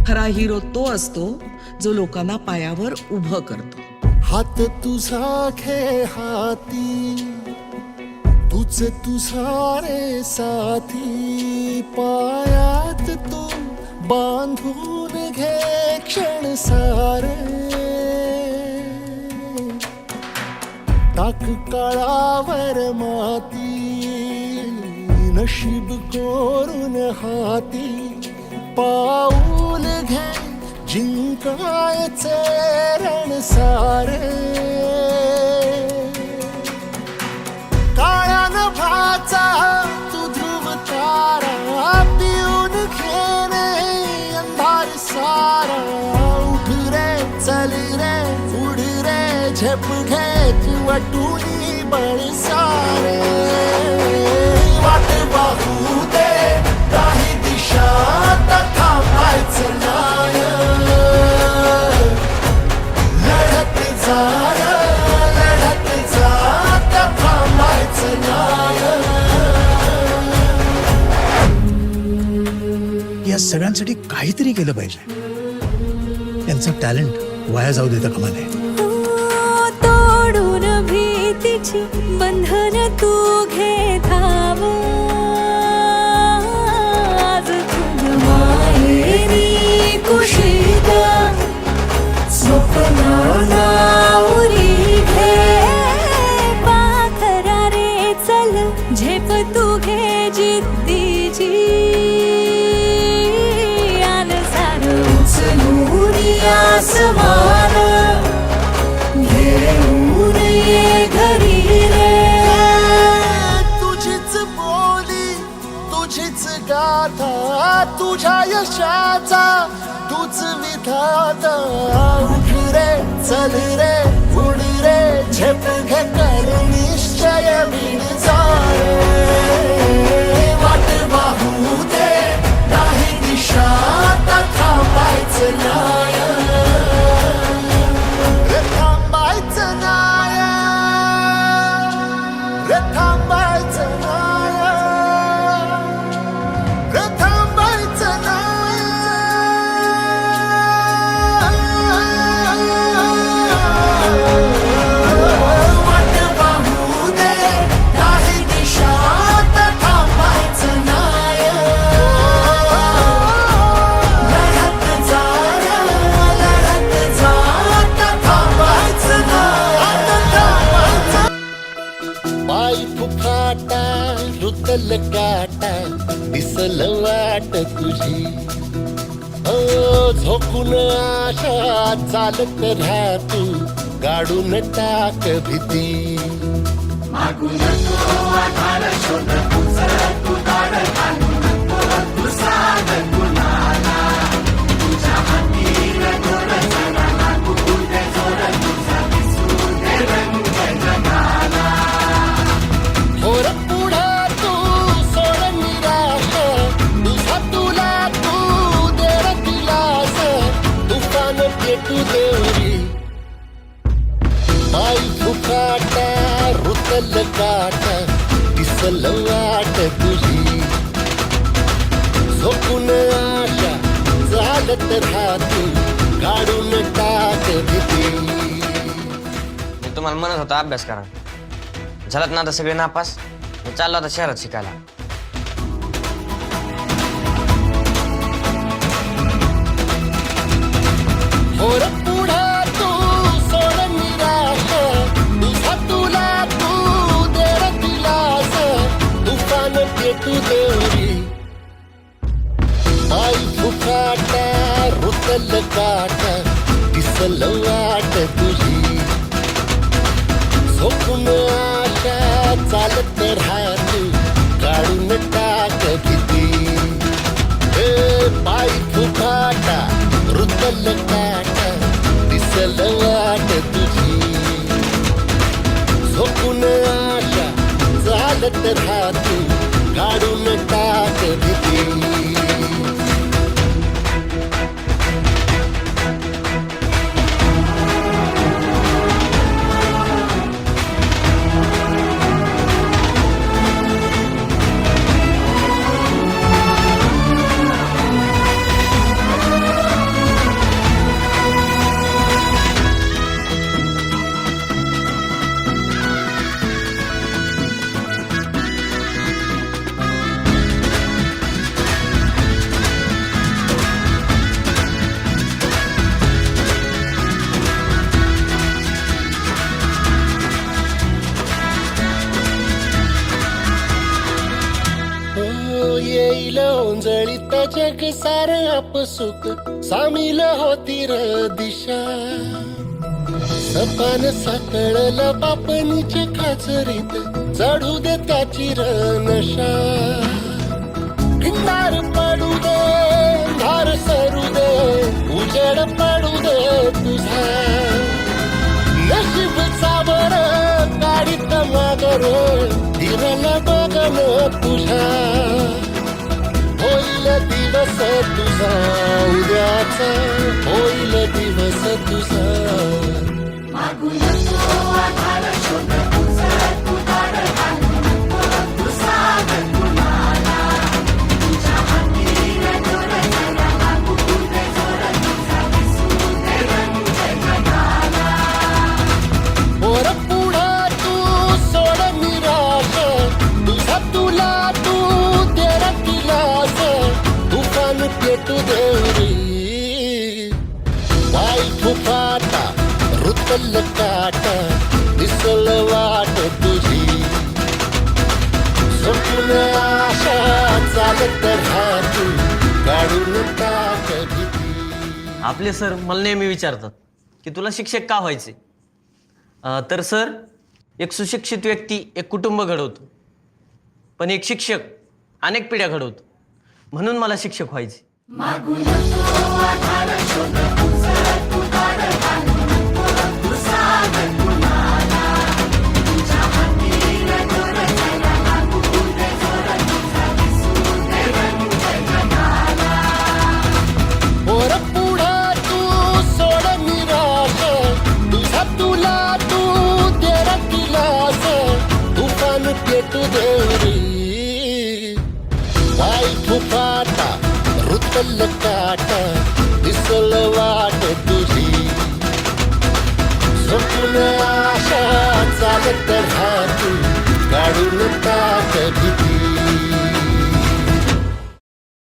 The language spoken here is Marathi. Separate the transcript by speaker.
Speaker 1: खरा हिरो तो असतो जो लोकांना पायावर उभं करतो.
Speaker 2: हात तुझा घे हाती, तुझ तुझा रे साथी, पायात तू बांधून घे क्षण सारे. टाक काळावर माती, नशीब कोरून हाती, पाऊल घे जिंकायचे रण सारे. काळ्या नभाचा तू ध्रुव तारा, पिऊन घेणे अंधार सारा. उठ रे चल रे उड रे झेप घे वाटूनी बळ सारे. वाट पाहू दे काही दिशा थांबायचं नाही. लढत जा थांबायचं नाही.
Speaker 3: या सगळ्यांसाठी काहीतरी केलं पाहिजे. त्यांचं टॅलेंट वाया जाऊ देता कामा नये.
Speaker 4: तोडून भीतीची बंधन तू घे धाव. आज तुझ माहेरी कुशीत स्वप्नाला उरी घे. पाखरा रे चल झेप तू घे जिद्दीची. आन सार उचलून आसमान घेऊन ये घरी रे.
Speaker 2: तुझीच बोली तुझीच गाथा, तुझ्या यशाचा तूच विधाता. उठ रे चल रे उड रे झेप घे कर निश्चय बिन जाणे. वाट पाहू दे नाही दिशा थांबायचं नाही. रे थांबायचं नाही. रे थांबायचं नाही. रे थांबायचं नाही. वाट पाहू दे काही दिशा थांबायचं नाही. लढत जा थांबायचं नाही. पाय फुफाटा रुतल काटा दिसल वाट तुझी. झोपून आशा चालत राहा तू, गाडून टाक भीती. होर पुढे तू सोड निराशा, तुझा तुला तू दे रे दिलास. तुफान पेटू देवरी पाय फुफाटा रुतल काटा दिसल वाट तुझी. झोपून आशा चालत राहा तू, काढून टाक भीती.
Speaker 5: मी तुम्हाला म्हणत होता अभ्यास करा, झालात ना आता सगळे नापास. मी चाललो आता शहरात शिकायला.
Speaker 2: होर पुढे तू सोड निराशा, तुझा तुला तू दे रे दिलास. तुफान पेटू देवरी पाय फुफाटा रुतल काटा दिसल वाट तुझी. झोपून आशा चालत राहा तू, काढून टाक भीती. पाय फुफाटा रुतल काटा दिसल वाट तुझी. झोपून आशा चालत राहा तू, काढून टाक भीती. येईल ओंजळीत जग सार आपसुक सामील होती र दिशा सपान साकळलं बापनीच्या खाचरीत चढू दे त्याची र नशा किनार पडू दे धार सरू दे उजेड पडू दे तुझा नशीब सावर गाडीत मागर दिरल बघन तुझ्या होईल दिवस तुझा उद्याचा होईल दिवस तुझा पोर पुढा तू सोड निराश तुझा तुला तू तेरा किलास तुफान पेटू देवरी वाई फुफाटा रुतल काटा दिसल वाट तुझी स्वप्न आशा चालत राहू काढून टाक भीती.
Speaker 5: आपले सर मला नेहमी विचारतात की तुला शिक्षक का व्हायचे तर सर एक सुशिक्षित व्यक्ती एक कुटुंब घडवतो पण एक शिक्षक अनेक पिढ्या घडवतो म्हणून मला शिक्षक व्हायचे
Speaker 2: पोर पुढा तू सोड निराश तुझा तुला तू तेरा किलास तुफान पेटू देवरी वाई फुफाटा रुतल काटा दिसल वाट तुझी स्वप्न आशा चालत राहू काढून टाक भीती.